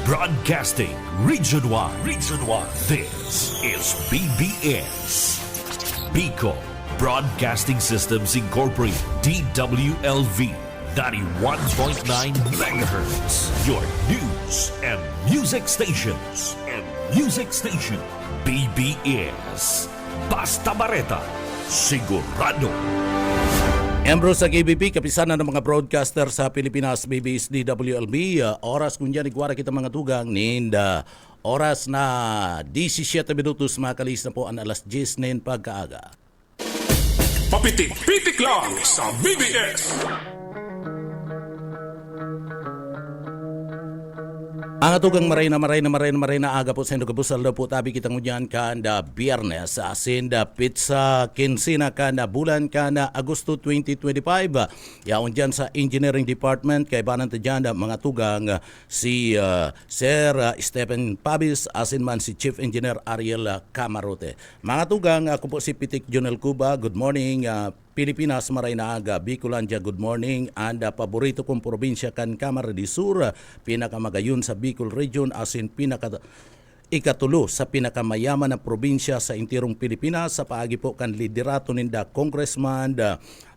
Broadcasting Region 1. Region 1. This is BBS. Bicol Broadcasting Systems Incorporated. DWLV 91.9 MHz. Your news and music stations. BBS. Basta Bareta. Sigurado. Embro sa KBP, kapisanan ng mga broadcaster sa Pilipinas, BBS DWLB. Oras kung dyan, igwara kita mga tugang, ninda. Oras na 17 minutos, makalis na po ang alas 10 na pagkaaga. Papitik-pitik lang sa BBS. Ang atugang maray na aga po sa Indogabusal daw po tabi kitang udyan kanda Biyernes sinda pizza kinsina kanda bulan kanda Agosto 2025. Yaon dyan sa Engineering Department kay banan ta dyan mga tugang si Sir Stephen Pabis asin man si Chief Engineer Ariel Camarote. Mga tugang ako po si Pitik Jonel Cuba. Good morning. Pilipinas maray na aga, Bicolandia, good morning. And paborito kong probinsya kan Camarines Sur, pinakamagayon sa Bicol Region asin ikatulo sa pinakamayaman na probinsya sa intirong Pilipinas sa paagi po kan liderato ninda Congressman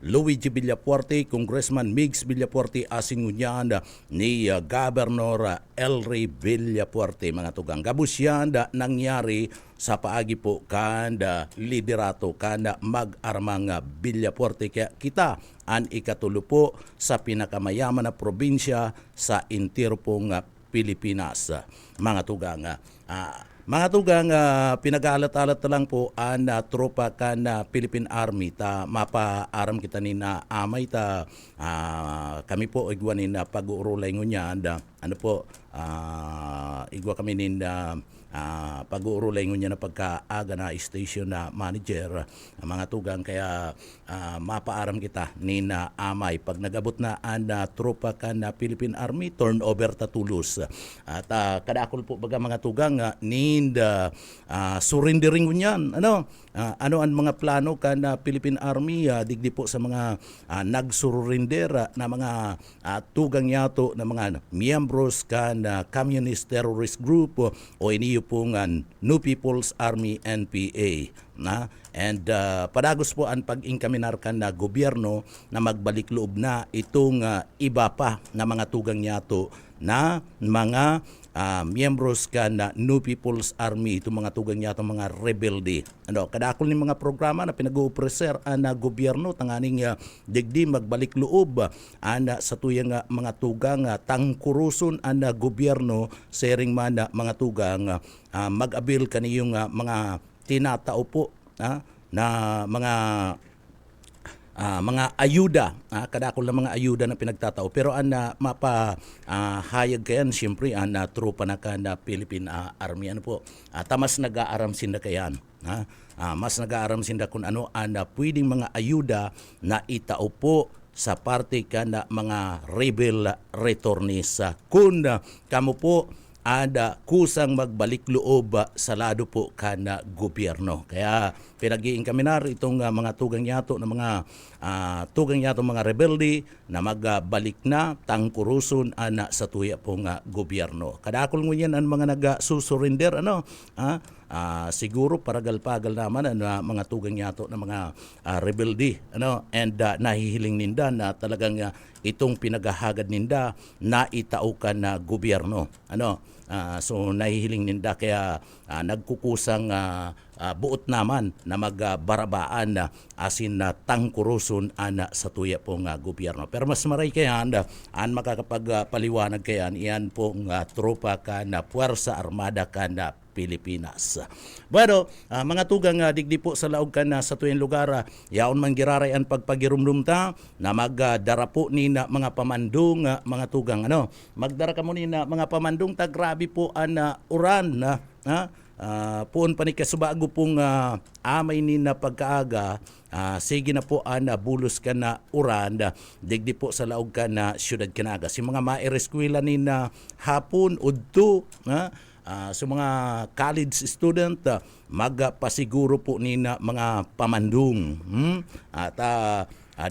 Luigi Villafuerte, Congressman Migs Villafuerte asin ngunyan ni Governor Elry Villafuerte. Mga tugang gabus yan nangyari sa paagi po kanda liderato kanda mag-armang Villafuerte. Kaya kita ang ikatulo po sa pinakamayaman na probinsya sa intirong pong Pilipinas. Mga tugang pinag-alat-alat lang po ang tropa kan Philippine Army ta mapaaram kita ni na amay ta kami po igwanin na pag-uurulay ngunya ano po igwa kami nin pag-uurulay ngunya na pagkaaga na station na manager mga tugang kaya mapaaram kita ni na amay pag nagabot na ang tropa kan Philippine Army turnover ta tulos at kadakol po baga mga tugang ninda surrendering ngunyan ano ang mga plano kan Philippine Army digdi po sa mga nagsurrender na mga tugang yato na mga miyembros kan Communist Terrorist Group o iniyo pong New People's Army NPA na and padagos po ang pag-inkaminar kan na gobyerno na magbalik loob na itong iba pa na mga tugang yato na mga miyembros kan na New People's Army, itong mga tugang yato mga rebelde. Ano, kadakol ni mga programa na pinag-upreser na gobyerno tanganing digdi magbalik loob sa tuyang mga tugang tangkuruson na gobyerno sering man mga tugang mag-abil kaniyong mga tinatao po na mga ayuda, kadakol na mga ayuda na pinagtatao. Pero mapahayag kayan, siyempre, tropa na ka na Philippine Army. Ano po, tamas nag-aaram sinda kayan. Mas nag-aaram sinda kung ano pwedeng mga ayuda na itao po sa parte ka na mga rebel returnees. Kung kamo po kusang magbalik loob sa lado po kana gobyerno. Kaya pinag-iinkaminar itong mga tugang yato na mga mga rebelde na magbalik na tangkuruson sa tuya pong gobyerno. Kadakol ngunyan ang mga nagsusurrender siguro paragal-pagal naman ang mga tugang yato na mga rebelde and nahihiling ninda na talagang itong pinaghahagad ninda na itaukan na gobyerno. So nahihiling ninda kaya nagkukusang buot naman na magbarabaan asin na tangkuruson sa tuya pong gobyerno. Pero mas maray kaya makakapagpaliwanag kaya iyan pong tropa ka na Puwersa Armada ka na Pilipinas. Bueno, mga tugang digdi po sa laog kan sa tuyang lugar, yaon man giraray ang pagpagirumdum ta na magdara po ni na mga pamandong mga tugang magdara ka mo ni na mga pamandong ta grabe po ang uran puon pa ni kasubago pong amay ni na pagkaaga sige na po bulos ka na uran digdi po sa laog ka na siyudad Canaga. Si mga maereskwela ni na hapon udto sa mga college student magpasiguro po ni na mga pamandong at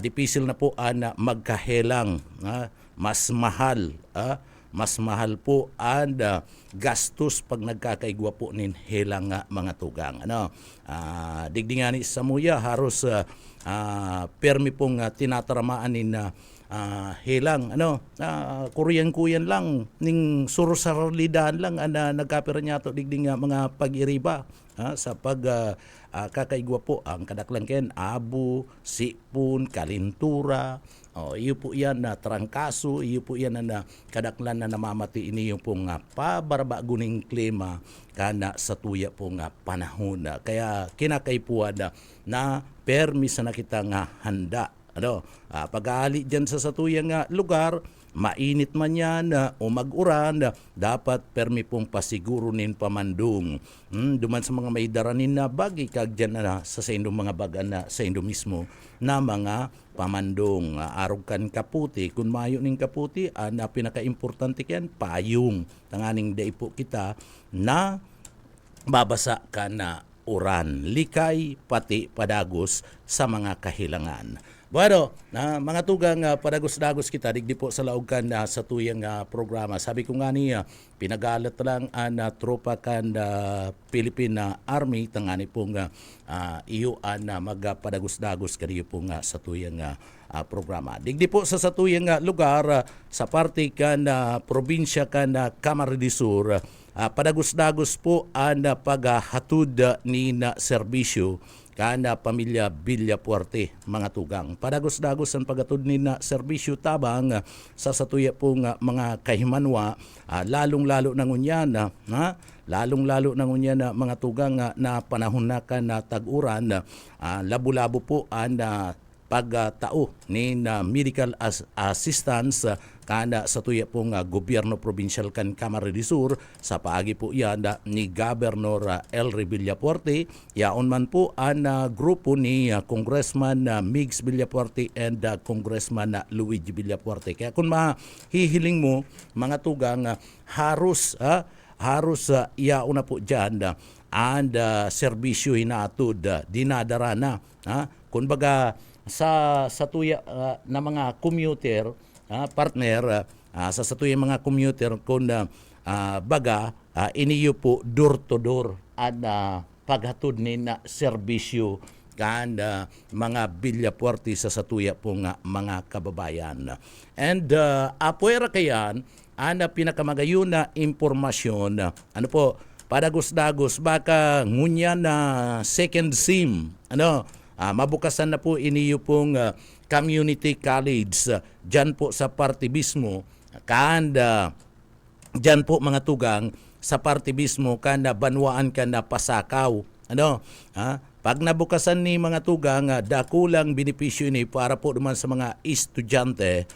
dipisil na po magkahelang mas mahal mas mahal po ang gastos pag nagkakaigwa po nin helang mga tugang. Digdingani sa muya harus permi pong tinataramaan nin helang kuyan lang ning surusarlidan lang nagkapira niya to digding mga pag-iriba sa pag kakaigwa po ang kadaklang ken abo, sipon, kalintura. Iyo po yan na trangkaso, iyo po yan na kadaklan na namamati ini yung pong pabaraba guning klima kana sa tuya pong panahon. Kaya kinakaipuan na permis na kita nga handa. Pag-aali dyan sa satuyang lugar, mainit man yan o mag-uran, dapat permi pong pasigurunin pamandung. Duman sa mga may daranin na bagi kag dyan sa indong mga bagan na sa indo mismo na mga pamandung. Arog kan kaputi, kung mayo ning kaputi, na pinaka-importante yan, payong. Tanganing daipo kita na babasa ka na uran, likay, pati padagos sa mga kahilangan. Bueno, mga tugang padagos-dagos kita, digdi po sa laog kan sa tuyang programa. Sabi ko nga niya, pinagalat lang ang tropa kan Philippine Army, tangani pong iyo magpadagos-dagos kaniyo pong sa tuyang programa. Digdi po sa tuyang lugar, sa parte kan probinsya kan Camarines Sur, padagos-dagos po ang paghahatod ni serbisyo kana pamilya Villapuerte mga tugang. Padagos-dagos ang pagatod ni na serbisyo tabang sa satuya pong mga kahimanwa, lalong-lalo na ngunyan lalong-lalo na ngunyan mga tugang na panahon na ka na tag-uran, labo-labo po ang pagtao ni medical assistance kana sa tuya pong gobyerno provincial kan Camarines Sur sa paagi po yan ni Governor Elry Villapuerte. Yaon man po ang grupo ni Congressman Migs Villapuerte and Congressman Luigi Villapuerte. Kaya kung mahihiling mo mga tugang, harus yaon na po dyan ang serbisyo hinatod dinadara na. Kumbaga sa tuya na mga commuter partner, sa satuya mga commuter kung baga iniyo po door to door at paghatod ni na serbisyo kan mga Villapuerte sa satuya pong mga kababayan. And apuera kayan ang pinakamagayon na impormasyon, padagos-dagos baka ngunyan na second SIM, mabukasan na po iniyo pong community college dyan po sa partibismo, kanda dyan po mga tugang sa partibismo kanda banwaan ka na pasakaw. Pag nabukasan ni mga tugang, dakulang benepisyo ni para po naman sa mga estudyante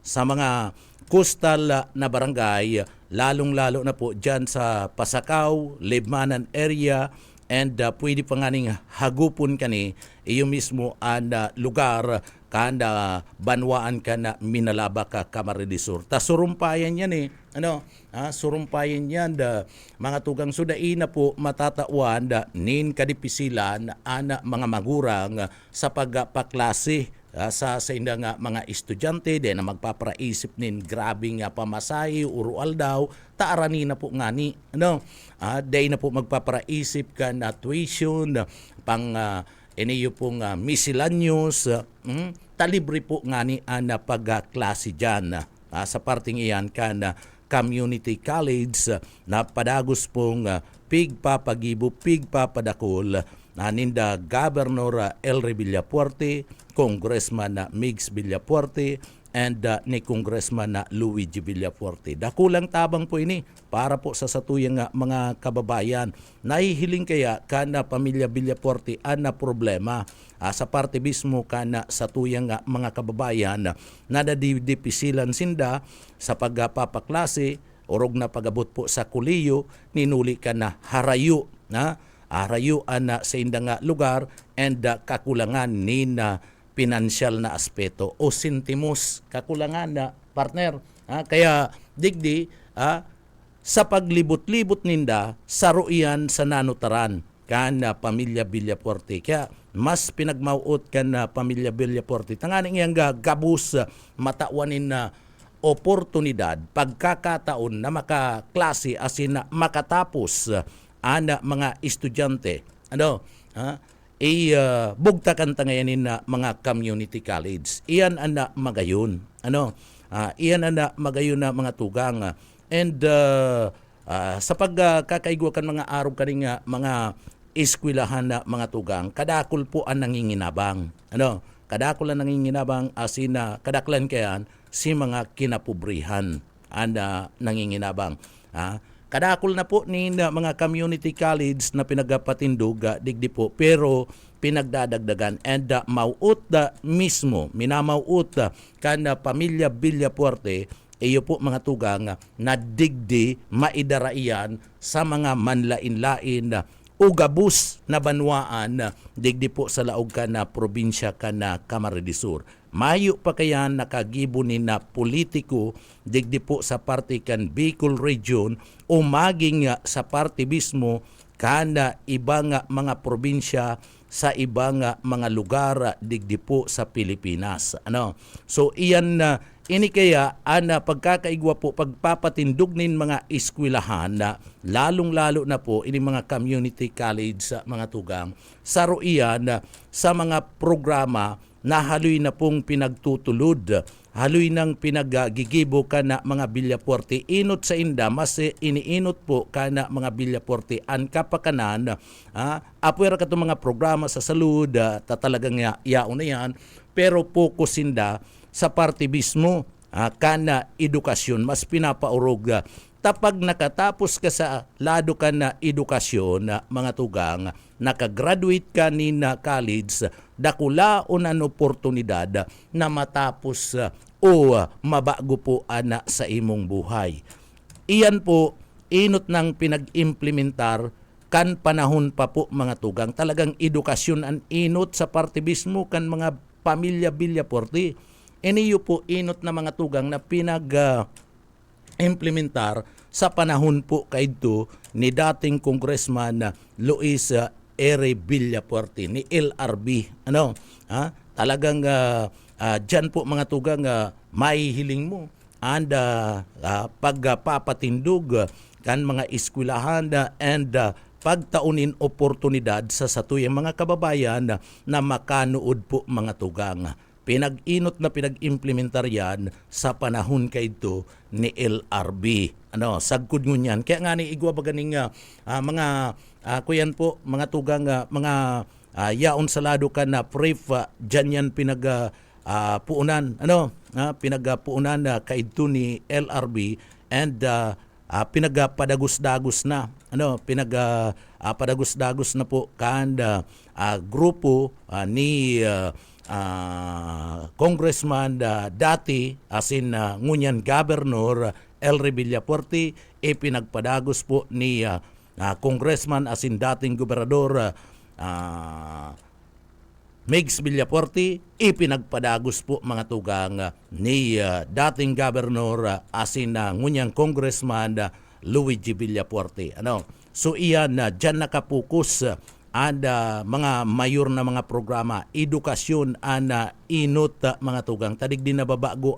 sa mga coastal na barangay, lalong-lalo na po dyan sa Pasakaw, Libmanan area, and pwede pa nga ning hagupon kani iyo mismo ang lugar kanda banwaan ka na Minalaba ka Camarines Sur. Ta surumpayan yan surumpayan yan mga tugang sudain na po matatawan nin kadipisilan ana mga magurang sa pagpaklase sa inda nga mga estudyante din na magpapraisip nin grabing pamasahe urual daw taarani na po ngani day na po magpapraisip ka na tuition pang iniyo pong miscellaneous talibre po ngani ana pagklase dyan sa parting iyan ka na community college na padagos pong pigpapagibo pigpapadakol ninda Governor Elry Villapuerte, Congressman Migs Villapuerte, and ni Congressman Luigi Villapuerte. Dakulang tabang po ini para po sa satuyang mga kababayan. Nahihiling kaya kana pamilya Villapuerte na problema sa parte mismo kana satuyang mga kababayan na nadidipisilan sinda sa pagpapaklase orog na pagabot po sa kuliyo ninuli ka na harayo arayuan sa indang lugar and kakulangan ni na pinansyal na aspeto o sintimos kakulangan na partner. Kaya digdi sa paglibot-libot ninda saruian sa nanutaran kan pamilya Villapuerte. Kaya mas pinagmauot kan pamilya Villapuerte. Tanganing iyang gabus matawanin na oportunidad, pagkakataon na makaklase asin na makatapos ana mga estudyante. Bugtakan ta ngayon na mga community college. Iyan ana magayon. Iyan ana magayon na mga tugang. And sa pagkakaigwa kan mga araw kaning mga eskwelahan na mga tugang, kadakol po ang nanginginabang. Kadakol ang nanginginabang asin na kadaklan kayan si mga kinapobrihan ang nanginginabang. Kadakol na po ni mga community college na pinagapatindog digdi po, pero pinagdadagdagan and mauut mismo, minamauut kan pamilya Villapuerte, iyo po mga tugang na digdi maidaraian sa mga manlain-lain ugabus na banwaan digdi po sa laog ka na probinsya ka na Camarines Sur. Mayo pa kaya nakagibo ni na politiko digdi po sa parte kan Bicol Region o maging sa parte mismo kana ibang mga probinsya sa ibang mga lugar digdi po sa Pilipinas. So iyan ini kaya ana pagkakaigwa po pagpapatindog nin mga eskwelahan na lalong-lalo na po ini mga community college sa mga tugang saro iyan sa mga programa na haloy na pong pinagtutulod, haloy nang pinagigibo ka na mga Villapuerte. Inot sa inda, mas iniinot po ka na mga Villapuerte ang kapakanan. Apwera ka itong mga programa sa salud, tatalagang yaon na yan, pero focus inda sa parte mismo, kana edukasyon, mas pinapaurog. Tapag nakatapos ka sa lado ka na edukasyon, mga tugang, nakagraduate ka ni na college, dakulaon ang oportunidad na matapos o mabago po ana sa imong buhay. Iyan po, inot ng pinag-implementar kan panahon pa po mga tugang. Talagang edukasyon ang inot sa parte mismo kan mga pamilya Villapuerte. Iniyo po inot na mga tugang na implementar sa panahon po kaito ni dating Congressman Luis R. Villapuerte ni LRB. Talagang dyan po mga tugang may hiling mo and pagpapatindog kan mga eskwelahan and pagtaunin oportunidad sa satuyang mga kababayan na makanood po mga tugang. Pinag-inot na pinag-implementar yan sa panahon kaito ni LRB. Sagkod ngunyan. Kaya nga ni igwa ba ganing mga kuyan po, mga tugang, mga yaon salado ka na brief, dyan yan puunan, pinagpuunan kaito ni LRB and pinagpadagos-dagos na, padagos-dagos na po kan grupo ni Congressman dati asin ngunyan Governor Elry Villapuerte, pinagpadagos po ni Congressman asin dating Gobernador Migs Villapuerte, ipinagpadagos po mga tugang ni dating Governor asin ngunyang Congressman Luigi Villapuerte. So iyan dyan nakapokus mga mayor na mga programa, edukasyon inot mga tugang. Tadig din nababago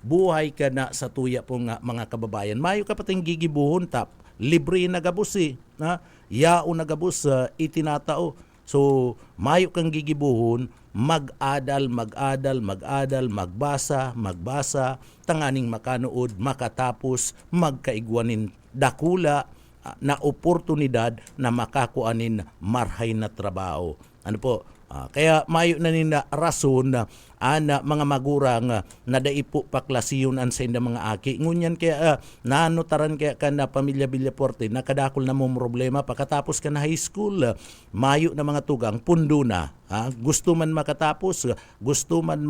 buhay ka na sa tuya pong mga kababayan. Mayo ka pating gigibuhon tap, libre na gabus yao na gabus itinatao. So mayo kang gigibuhon, mag-adal, magbasa, tanganing makanood, makatapos, magkaigwanin dakula na oportunidad na makakuanin marhay na trabaho. Kaya mayo na nina rason mga magurang na daipo paklasiyon an sa inda mga aki. Ngunyan kaya nanutaran kaya ka na pamilya Villapuerte nakadakol na mong problema pagkatapos ka na high school. Mayo na mga tugang, pundo na. Gusto man makatapos, gusto man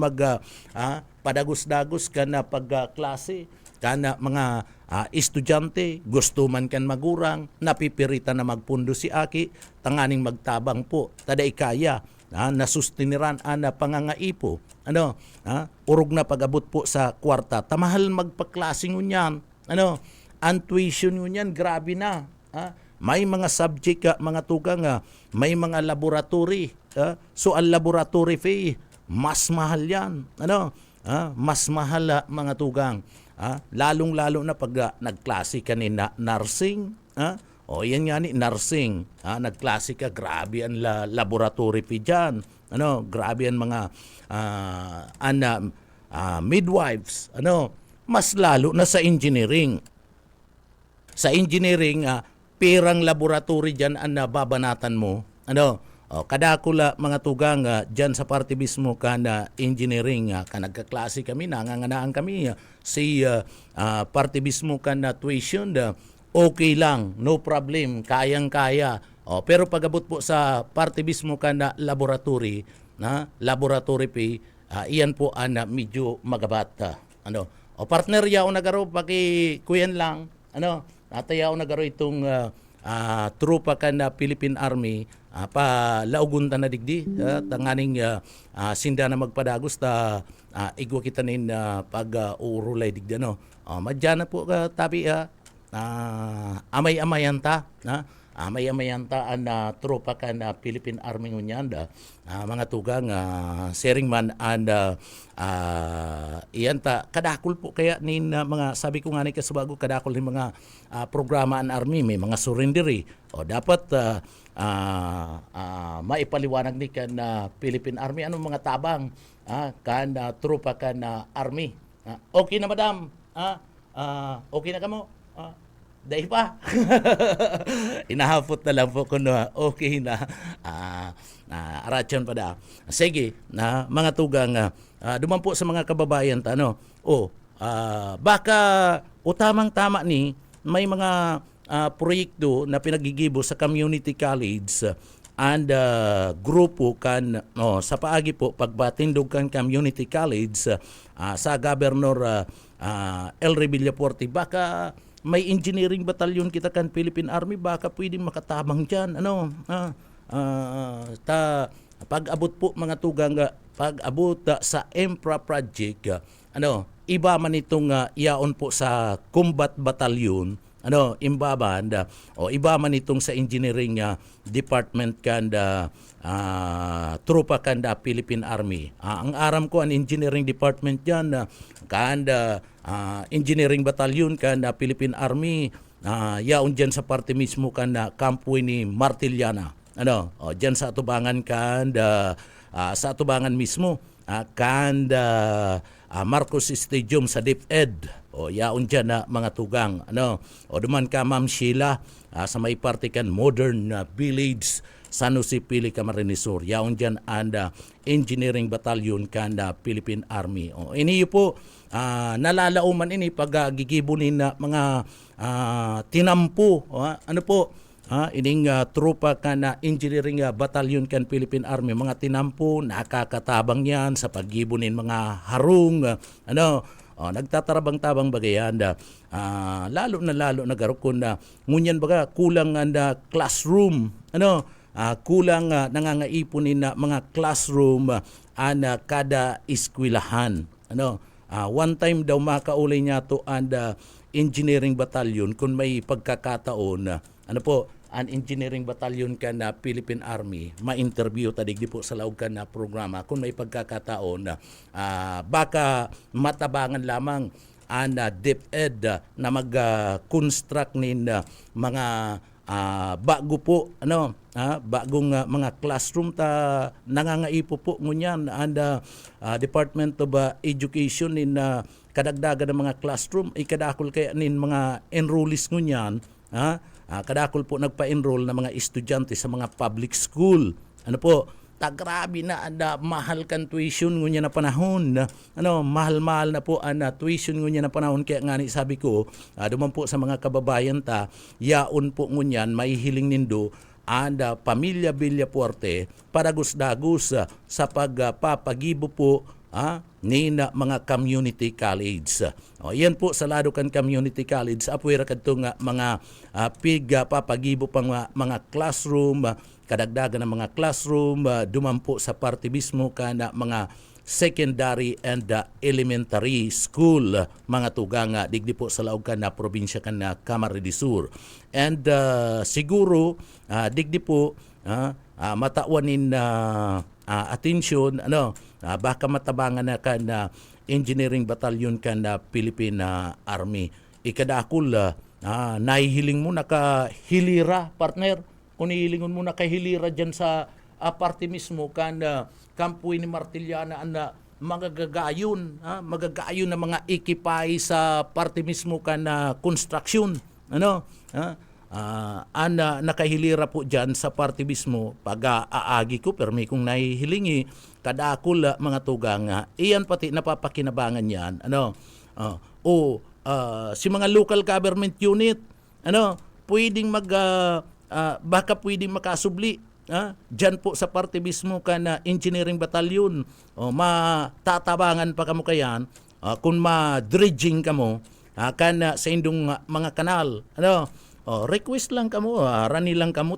padagos-dagos ka na pagklase, kana mga estudyante, gusto man kan magurang, napipirita na magpundo si aki, tanganing magtabang po, taday kaya, nasustiniran na pangangaipo, urog na pag-abot po sa kwarta, tamahal magpaklasing unyan, ang tuition unyan, grabe na, may mga subject, mga tugang, may mga laboratory, so ang laboratory fee, mas mahal yan, mas mahala mga tugang. Lalong-lalo na pag nagklase ka ni nursing, o yan nga ni nursing, nagklase ka, grabe ang laboratory pa dyan. Grabe ang mga midwives, mas lalo na sa engineering. Sa engineering, perang laboratory dyan ang nababanatan mo. Kadakula mga tugang dyan sa parte mismo ka na engineering, ka nagkaklase kami, nanganganaan kami, si parte mismo ka na tuition, okay lang, no problem, kayang-kaya. Pero pag-abot po sa parte mismo ka na laboratory fee, iyan po ang medyo magabat. Partner yaw nagaro, kuyan lang, natayaw nagaro itong trupa ka na Philippine Army, pa laugun ta na digdi, tanganing sinda na magpadagos ta igwa kita nin pag-uurulay digdi, madyan na po tabi, amay-amayan ta, amay-amayan ta ang tropa ka na Philippine Army ngunyan, mga tugang sharing man and iyan ta kadakol po kaya nin mga sabi ko nga ni kasabago, kadakol ni mga programa ang Army, may mga surrendery dapat maipaliwanag ni kan Philippine Army anong mga tabang kan tropa ka na Army. Okay na madam, okay na kamo, dahil pa. Inahapot na lang po kung okay na. Aratyan pa da. Sige, mga tugang, duman po sa mga kababayan, baka tamang-tama ni, may mga proyekto na pinagigibo sa community college and grupo kan sa paagi po pagbatindog kan community college sa Governor Elry Villafuerte, baka may engineering batalyon kita kan Philippine Army, baka pwedeng makatabang dyan. Pag-abot po mga tugang, pag-abot sa EMPRA project, iba man itong yaon po sa combat batalyon, imbaban, iba man itong sa engineering department kanda tropa kanda Philippine Army. Ang aram ko ang engineering department diyan kanda engineering batalyon kanda Philippine Army, yaon diyan sa parte mismo kanda kampo ni Martiliana. Diyan sa atubangan kanda sa atubangan mismo kanda Marcos Stadium sa DepEd. Yaon dyan na mga tugang. Duman ka Ma'am Sheila sa may parte kan Modern Village, San Jose Pili, Camarines Sur. Yaon dyan and Engineering Battalion kanda Philippine Army. Iniyo po, nalalauman ini pag gigibunin na mga tinampo. Ining tropa ka na Engineering Battalion kan Philippine Army, mga tinampo, nakakatabang yan sa paggibunin mga harung, nagtatarabang-tabang bagayan, lalo na garukon na ngunyan baga kulang anda classroom, kulang nangangaipunin na mga classroom kada eskwelahan. One time daw makaulay niya to anda engineering battalion kung may pagkakataon, an engineering battalion ka na Philippine Army, ma-interview tadigdi po sa laog ka na programa kung may pagkakataon, baka matabangan lamang ang DepEd na mag-construct nin mga bago po, bagong mga classroom ta nangangaipo po ngunyan and Department of Education in kadagdagan ng mga classroom, ikadakol kaya nin mga enrollees ngunyan, kadakol po nagpa-enroll na mga estudyante sa mga public school. Grabe na mahal kan tuition ngunya na panahon. Mahal-mahal na po ang tuition ngunya na panahon, kaya ngani sabi ko, duman po sa mga kababayan ta, yaon po ngunyan may hiling nindo anda pamilya Villafuerte padagos-dagos sa pagpapagibo po ni na mga community college. Yan po sa lado kan community college, apuwera kadto nga mga papagibo pang mga classroom, kadagdagan ng mga classroom, dumampo sa parte mismo ka na mga secondary and elementary school, mga tugang digdi po sa laog ka na probinsya ka na Camarines Sur. And siguro digdi po matawanin atensyon, baka matabangan na ka na Engineering Battalion kanda Philippine Army. Ikadakul nahihiling mo nakahilira partner. Kung hihilingon mo nakahilira dyan sa party mismo kanda kampuy ni Martiliana na magagayon na mga ikipay sa party mismo na construction nakahilira po dyan sa party mismo pag aagi ko permi kung nahihilingi kadakul mga tugang iyan pati napapakinabangan yan si mga local government unit pwedeng baka pwedeng makasubli dyan po sa parte mismo na engineering battalion matatabangan pa kamo kayan kung ma-dredging kamo sa indong mga kanal request lang kamo rani lang kamo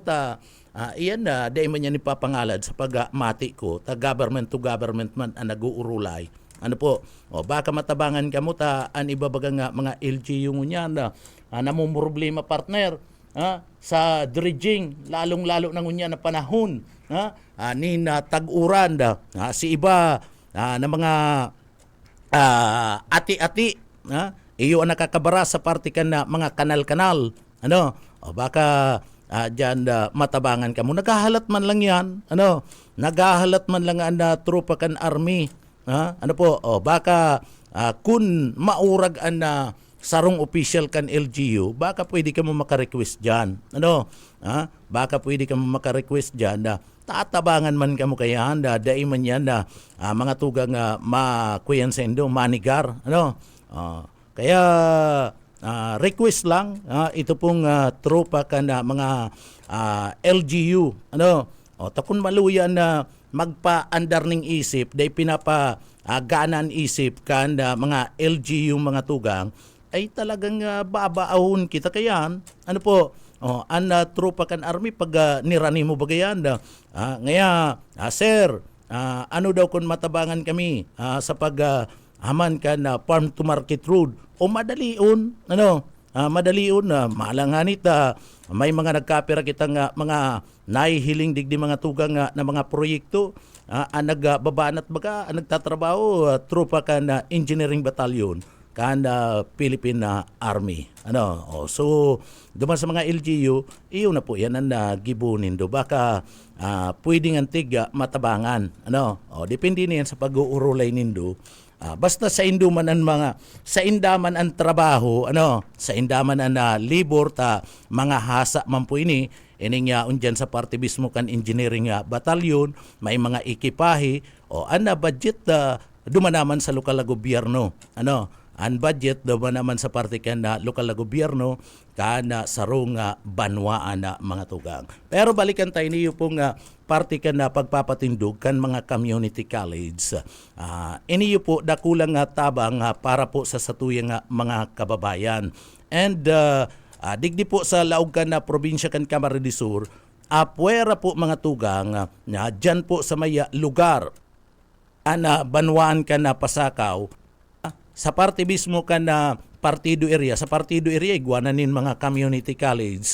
iyan dahil man yan ipapangalad sa pagmati ko government to government man nag-uurulay baka matabangan kamo an ibabaga nga mga LGU niyan namumroblema partner sa dredging lalong-lalo na ngunya na panahon ni tag-uran si iba na mga ati-ati iyo ang nakakabara sa parte kan na mga kanal-kanal baka diyan matabangan ka mo naghahalat man lang yan naghahalat man lang ang tropa kan army baka kun maurag ang sarong official kan LGU, baka pwede ka mo makarequest dyan. Baka pwede ka mo makarequest dyan na tatabangan man ka mo kaya dahil man yan mga tugang makuyan sendo, manigar. Kaya request lang, ito pong tropa ka na mga LGU. Takon maluyan na magpa-andar ng isip, dahil pinapa-ganan isip kan mga LGU mga tugang, ay talagang babaahon kita kayan. Ang tropa kan army pag nirani mo bagayan sir, ano daw kung matabangan kami sa pag haman ka na farm to market road madaliun madaliun malanganit may mga nagkapira kita nga mga nahihiling digdi mga tugang na mga proyekto nagbabanat baga nagtatrabaho tropa ka na engineering battalion kanda Philippine Army. So duman sa mga LGU, iyo na po yan ang gibunin do. Baka pwedeng antig matabangan. Depende niyan sa pag-uurulay nindo. Basta sa induman ang sa indaman ang trabaho, sa indaman ang libor mga hasa man po ini, ining undian sa parte mismo kan engineering battalion, may mga ekipahe budget dumanaman sa lokal na gobyerno. Ang budget daw naman sa parte na lokal na gobyerno kana sarong banwaan na mga tugang. Pero balikan tayo niyo pong parte na pagpapatindog kan mga community college. Iniyo po dakulang tabang para po sa satuyang mga kababayan. And digdi po sa laog kan na probinsya kan Camarines Sur, puwera po mga tugang dyan po sa may lugar banwaan ka na Pasakaw, sa parte mismo ka na partido area, igwananin mga community college,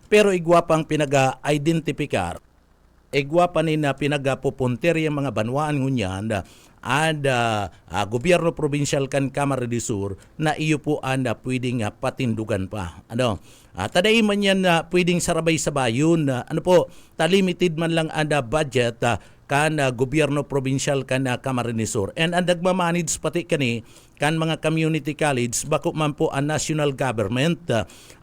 pero igwa pang pinag-identifikar, igwa pa na pinag-pupunter yung mga banwaan ngunyan, gobyerno provincial kan Camarines Sur na iyo po pwedeng patindugan pa. Taday man yan pwedeng sarabay-sabayon, limited man lang budget, kan gobyerno provincial kan Camarines Sur. And ang nagmamanage pati kani kan mga community college bako man po ang national government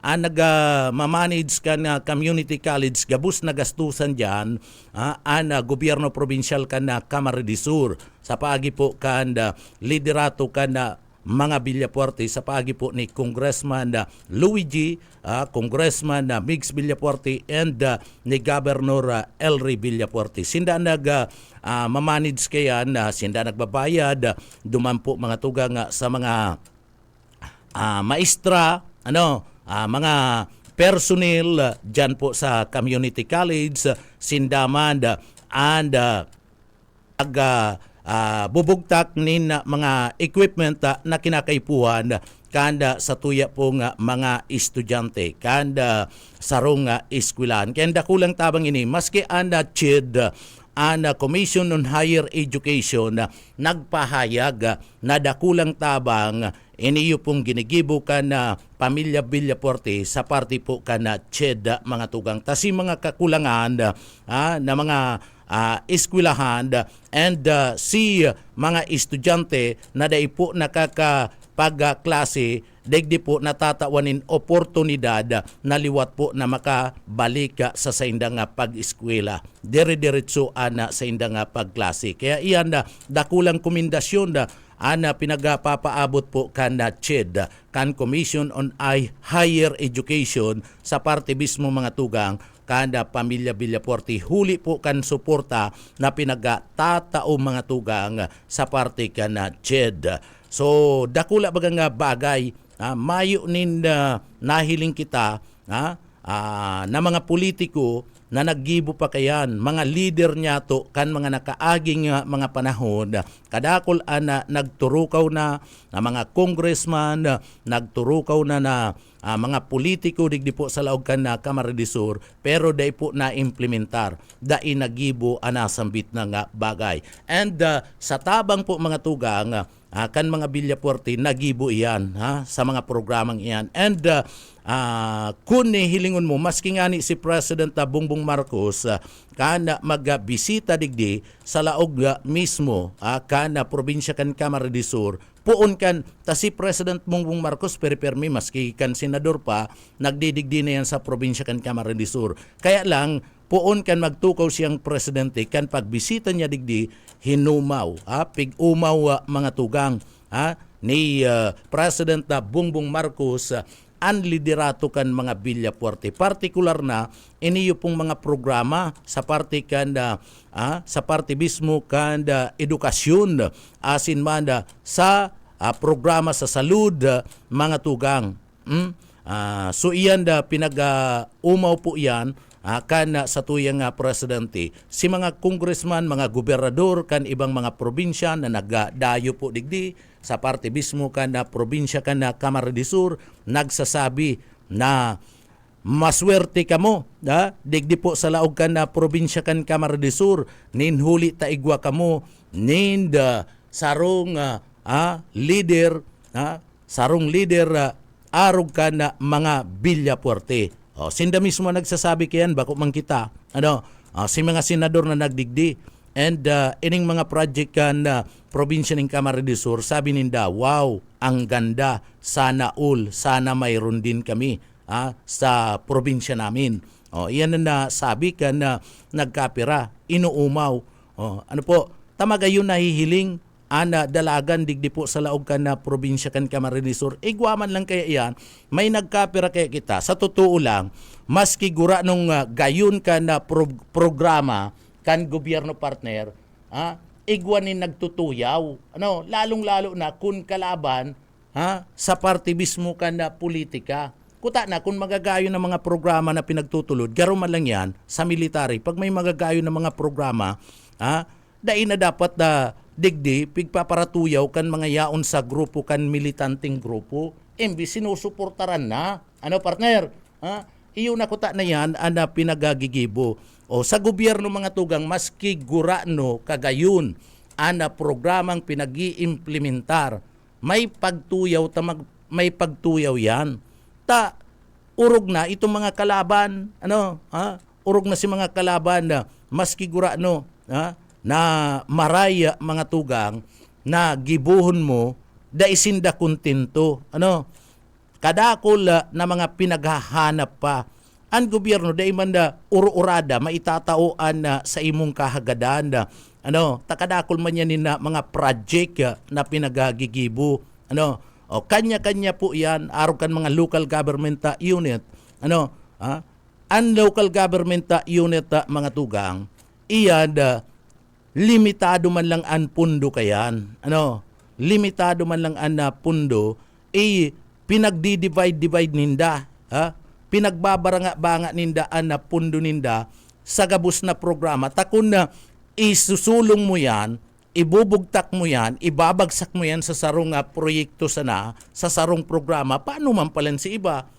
ang nagmamanage kan community college gabus na gastusan diyan ang gobyerno provincial kan Camarines Sur sa paagi po kan liderato kan mga Villapuerte sa paagi po ni Congressman Luigi, Congressman Migs Villapuerte and ni Governor Elry Villapuerte. Sinda mamanage kaya sinda nagbabayad duman po mga tugang sa mga maestra, mga personnel dyan po sa community college, sindaman and bubugtak nin mga equipment na kinakaipuhan kanda sa tuya pong mga estudyante kanda sarong eskwelahan. Kaya kulang tabang ini maski anda chid ang Commission on Higher Education nagpahayag na dakulang tabang iniyo pong ginigibo ka na Pamilya Villaporte sa party po ka na CHED mga tugang. Tasi mga kakulangan na mga eskwelahan and si mga estudyante na dai po nakakapagklase digdi po natatawanin oportunidad na liwat po na makabalik sa saindang pag-eskwela. Dire-diretso ana sa indang pagklase. Kaya iyan dakulang komendasyon ana pinagapapaabot po kan CHED, kan Commission on Higher Education sa parte mismo mga tugang kada Pamilya Villaporte. Huli po kan suporta na pinagatatao mga tugang sa parte kan CHED. So dakula baga nga bagay mayo nin nahiling kita na mga politiko na naggibo pa kayan, mga leader niya to kan mga nakaaging mga panahon, kadakol na nagturukaw na mga congressman, nagturukaw na mga politiko digdi po sa laog kan na Kamara de Sur, pero dai po na implementar, dai nagibo anasambit na nga bagay. And sa tabang po mga tugang, kan mga Villaporte nagibo iyan sa mga programang iyan. And kung hilingon mo, maski nga ni si President Bongbong Marcos kana magbisita digdi sa laog mismo kana probinsya kan Kamara de Sur, puon kan ta si President Bongbong Marcos peripermi maski kan senador pa nagdidigdi na yan sa probinsya kan Kamara de Sur. Kaya lang puon kan magtukaw siyang presidente kan pagbisita niya digdi hinumaw pig-umaw mga tugang ni President Bongbong Marcos ang liderato kan mga Villaporte. Partikular na iniyo pong mga programa sa parte kan sa parte mismo kan edukasyon asin man sa programa sa salud mga tugang. So iyan pinag-umaw po iyan kan sa tuyang presidente. Si mga congressman, mga gobernador kan ibang mga probinsya na nagdayo po digdi sa parte mismo kan na probinsya kan na Kamara de Sur, nagsasabi na maswerte kamo digdi po sa laog kan na probinsya kan Kamara de Sur, ninhuli taigwa kamo nin sarong leader sarong leader arog kan na mga Villaporte. Sinda mismo nagsasabi kayan bako man kita si mga senador na nagdigdi and ining mga project kan probinsya ng Kamara de Sur, sabi ninda, wow, ang ganda, sana all, sana mayroon din kami sa probinsya namin. Iyan na sabi kan nagkapira, inuumaw. Ano po, tamagayon nahihiling ana dalagan digdi po sa laog kan na probinsya kan Kamara de Sur. Igwaman lang kaya iyan, may nagkapira kaya kita. Sa totoo lang, maski gura nung gayon kan na programa kan gobyerno partner, igwanin nagtutuyaw. Lalong-lalo na kung kalaban sa parte mismo kan na politika. Kuta na kung magagayo ng mga programa na pinagtutulod, garo man lang yan sa military. Pag may magagayo ng mga programa, dahil na dapat digdi, pigpaparatuyaw kan mga yaon sa grupo kan militanting grupo, imbis sinusuportaran na. Partner? Iyo na kuta na yan, ana pinagagigibo. Sa gobyerno mga tugang, maski gurano kagayon, ana programang pinag-iimplementar, may pagtuyaw, may pagtuyaw yan. Urog na itong mga kalaban, urog na si mga kalaban na maski gurano, na maraya mga tugang na gibuhon mo da isinda kontento kadakol na mga pinaghahanap pa ang gobyerno da imanda uro-urada maitatauan sa imong kahagadan takadakol man yan na mga project na pinagagigibo kanya-kanya po yan araw kan mga local government unit ang local government unit mga tugang iyan limitado man lang ang pundo kayan. Limitado man lang ang pundo, pinagdi-divide ninda, pinagbabaranga-banga ninda ang pundo ninda sa gabos na programa. Takon na isusulong mo yan, ibubugtak mo yan, ibabagsak mo yan sa sarong proyekto sa sarong programa, paano man palan si iba?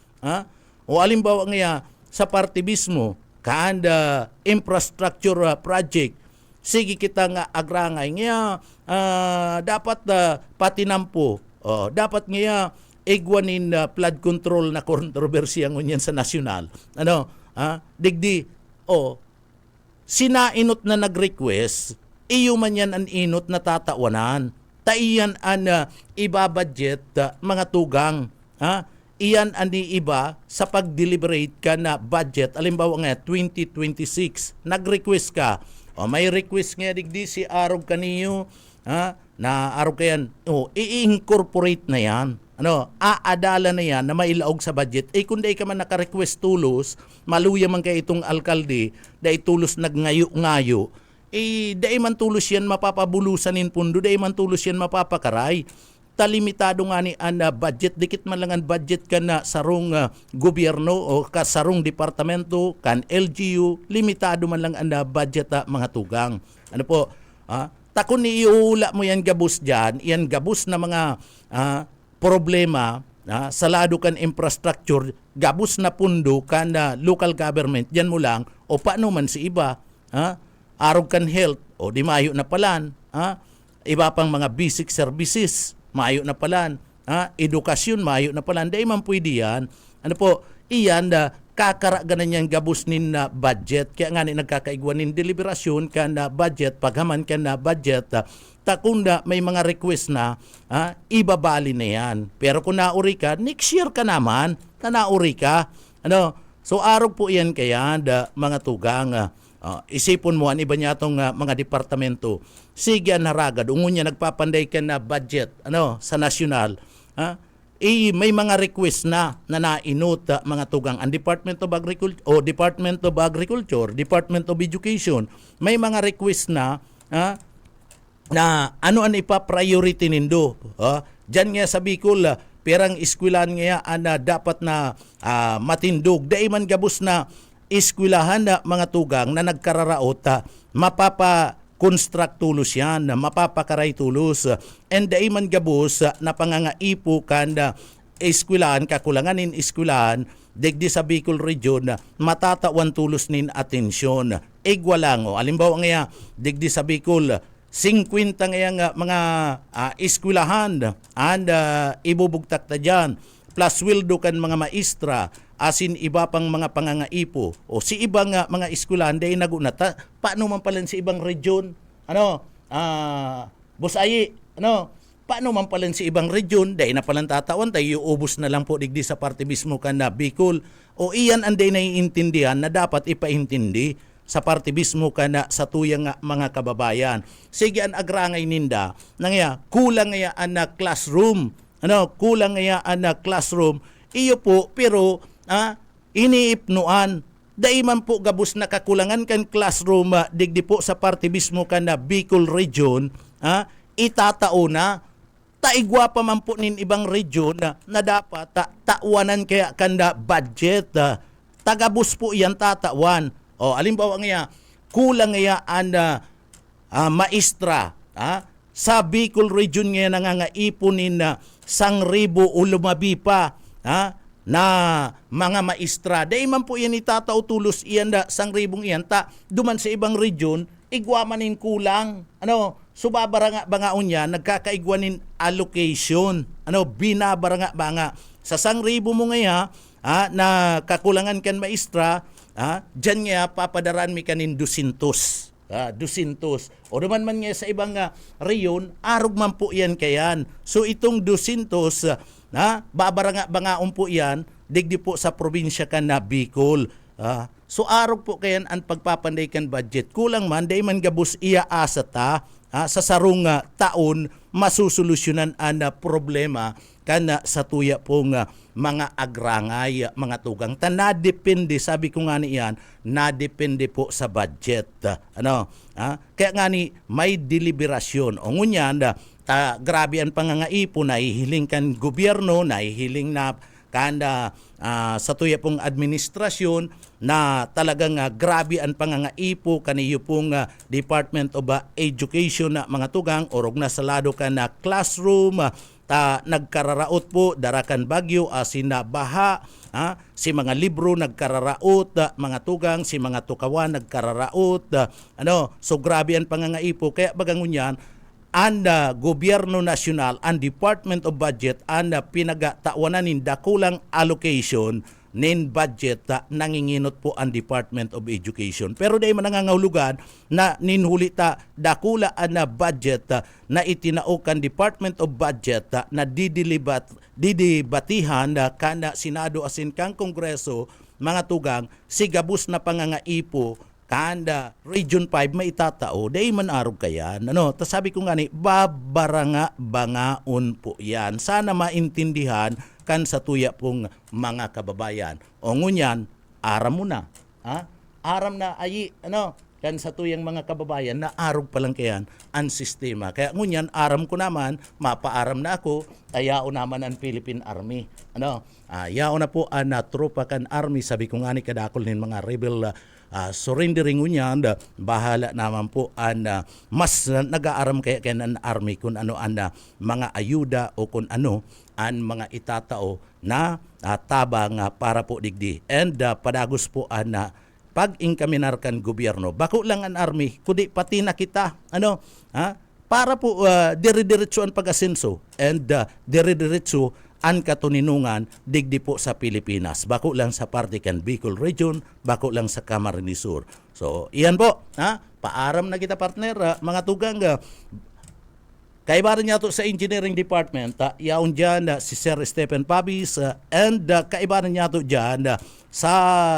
O alimbawa nga sa parte mismo, kaanda infrastructure project, sige kita nga agrangay nga dapat patinampo. Dapat nga igwanin flood control na kontrobersiya ngunyan sa nasyonal. Digdi sinainot na nag-request, iyo man yan ang inot na tatawanan. Taiyan ang ibabudget mga tugang. Iyan ang iba sa pag-deliberate ka na budget. Alimbawa nga, 2026. Nag-request ka. May request nga digdi si Arog kaniyo. Na Arog kayan. I-incorporate na yan. Aadala na yan na mailaog sa budget. Kung di ka man naka-request tulos, maluya man kay itong alkalde, da tulos nagngayo-ngayo, dai man tulos yan mapapabulusan in pundo, dai man tulos yan mapapakaray. Limitado nga ni ang budget, dikit man lang ang budget ka na sarong gobyerno o kasarong departamento, kan LGU, limitado man lang ang budget mga tugang. Takon ni iula mo yan gabus dyan, yan gabus na mga problema, sa lado kan infrastructure, gabus na pundo kan local government, dyan mo lang, o paano man si iba, arog kan health, o di mayo na palan, iba pang mga basic services, mayo na palan, edukasyon, mayo na palan, dahil man pwede yan. Iyan, kakaraganan niyang gabus nin na budget, kaya nga nagkakaigwan nin deliberasyon ka na budget, paghaman ka na budget, kung may mga request na, ibabali na yan. Pero kung nauri ka, next year ka naman, nauri ka. So, arog po yan kaya, mga tugang, isipon mo ang iba niya itong mga departamento. Sige naragad, ungon niya nagpapanday ka na budget sa nasyonal. May mga request na nainot mga tugang. Ang Department of Agriculture o Department of Agriculture, Department of Education, may mga request na na ano ang ipa-priority nindo. Diyan nga sa Bicol, perang eskwelahan nga dapat na matindog. Dahil man gabos na eskwelahan na mga tugang na nagkararaot, mapapa-construct tulos yan, mapapakaray tulos. And dahil man gabos na pangangaipo kan eskwelahan, kakulanganin eskwelahan, digdi sa Bicol Region, matatawan tulos nin atensyon. Igwa lang, alimbawa nga, digdi sa Bicol, 50 nga mga eskwelahan and ibubugtak ta dyan. Plus sweldo kan mga maestra, asin iba pang mga pangangaipo. O si ibang mga eskwelahan, dahil nagunata, paano man pala si ibang region? Bosayi, paano man pala si ibang region, dahil na palang tatawan, tayo ubos na lang po digdi sa parte mismo kan na Bicol. O iyan ang day naiintindihan na dapat ipaintindi sa parte mismo ka na sa tuyang mga kababayan. Sige ang agrangay ninda, na kulang nga ang classroom. Kulang nga ang classroom. Iyo po, pero iniipnuan. Dahil man po gabos na kakulangan kan classroom, digdi po sa parte mismo ka na Bicol Region, itatao na. Taigwa pa man po nin ibang region na dapat tawanan kaya kanda budget. Tagabos po yan tatawan. Alimbawa nga, kulang nga ang maestra. Sa Bicol Region nga nangangaiponin na 1,000 o lumabi pa na mga maestra. Dahil man po yan itatao tulos iyan 1,000 iyan. Duman sa ibang region, igwamanin kulang. Subabara nga unya, nagkakaigwanin allocation. Binabara nga. Sa 1,000 mo nga na kakulangan kan maestra, dyan nga papadaraan mi kanin 200. 200. O naman man nga sa ibang reyon, arog man po yan kayan. So itong 200, babara nga bangaon po yan, digdi po sa probinsya ka na Bicol. So arog po kayan ang pagpapanday kan budget. Kulang man, day man gabos iya asata, sa sarong taon, masusolusyonan ang problema kana sa tuya pong mga agrangay, mga tugang. Nadepende, sabi ko nga niyan, nadepende po sa budget. Kaya nga ni may deliberasyon. O ngunyan, grabe ang pangangaipo, nahihiling kan gobyerno, nahihiling na kanda sa tuya pong administrasyon na talagang grabe ang pangangaipo kaniyo pong Department of Education na mga tugang, orog na salado ka na classroom, ta nagkararaot po darakan bagyo asin na baha, si mga libro nagkararaot, mga tugang si mga tukawan nagkararaot, so grabe ang pangangaipo kaya bagangunyan ang gobyerno nasyonal, ang Department of Budget ang pinagatawanan nin dakulang allocation nin budget nanginginot po ang Department of Education. Pero dahil manangangahulugan na ninhuli dakula na budget na itinaukan Department of Budget na didibatihan kana Senado asin kang Kongreso mga tugang sigabus na pangangaipo kanda Region 5 may itatao, day man arog kayan. Tas sabi ko nga ni, babaranga bangaon po yan. Sana maintindihan kan sa tuya pong mga kababayan. O ngunyan, aram mo na. Aram na ayi, kan sa tuyang mga kababayan na arog pa lang kayan ang sistema. Kaya ngunyan, aram ko naman, mapaaram na ako, ayao naman ang Philippine Army. Ayao na po ang tropa kan Army, sabi ko nga ni kadakol nin mga rebel surrendering ngunyan, bahala naman po ang mas nag-aaram kaya ng Army kung ano ang mga ayuda o kung ano ang mga itatao na tabang para po digdi. And padagos po ang pag-inkaminarkan gobyerno. Bako lang ang Army, kundi pati na kita. Para po dire-diretso ang pag-asenso and dire-diretso ang katuninungan digdi po sa Pilipinas. Bako lang sa Partikan Bicol Region, bako lang sa Camarines Sur. So, iyan po. Paaram na kita partner, mga tugang. Kaibaran niya to sa Engineering Department, yaon dyan si Sir Stephen Pabis, and kaibaran niya to dyan sa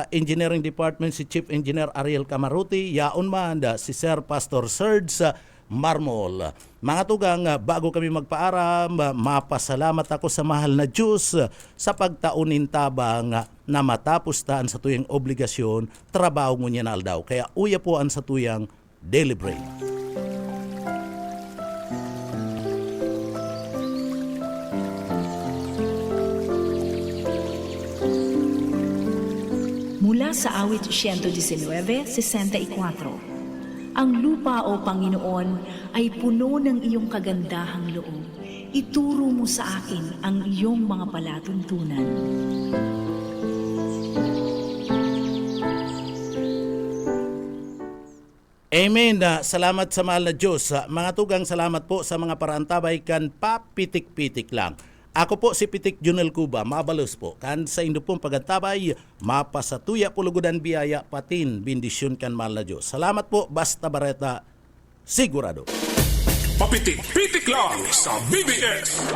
Engineering Department si Chief Engineer Ariel Camaruti, yaon man si Sir Pastor Serge Marmol. Mga tugang, bago kami magpaaram, mapasalamat ako sa mahal na Diyos sa pagtaunin tabang na matapos taan sa tuyang obligasyon, trabaho mo niya na aldaw. Kaya uya po ang sa tuyang daily bread. Mula sa awit 119:64, ang lupa o Panginoon ay puno ng iyong kagandahang loob. Ituro mo sa akin ang iyong mga palatuntunan. Amen. Salamat sa mahal na Diyos. Mga tugang, salamat po sa mga parantabay kan papitik-pitik lang. Ako po si Pitik Junel Cuba, mabalos po. Kan sa indo pong pagantabay, mapasatuya pulugudan biyaya patin, bindisyon kan mahal na Diyos. Salamat po, Basta Bareta, sigurado. Papitik-pitik lang sa BBS.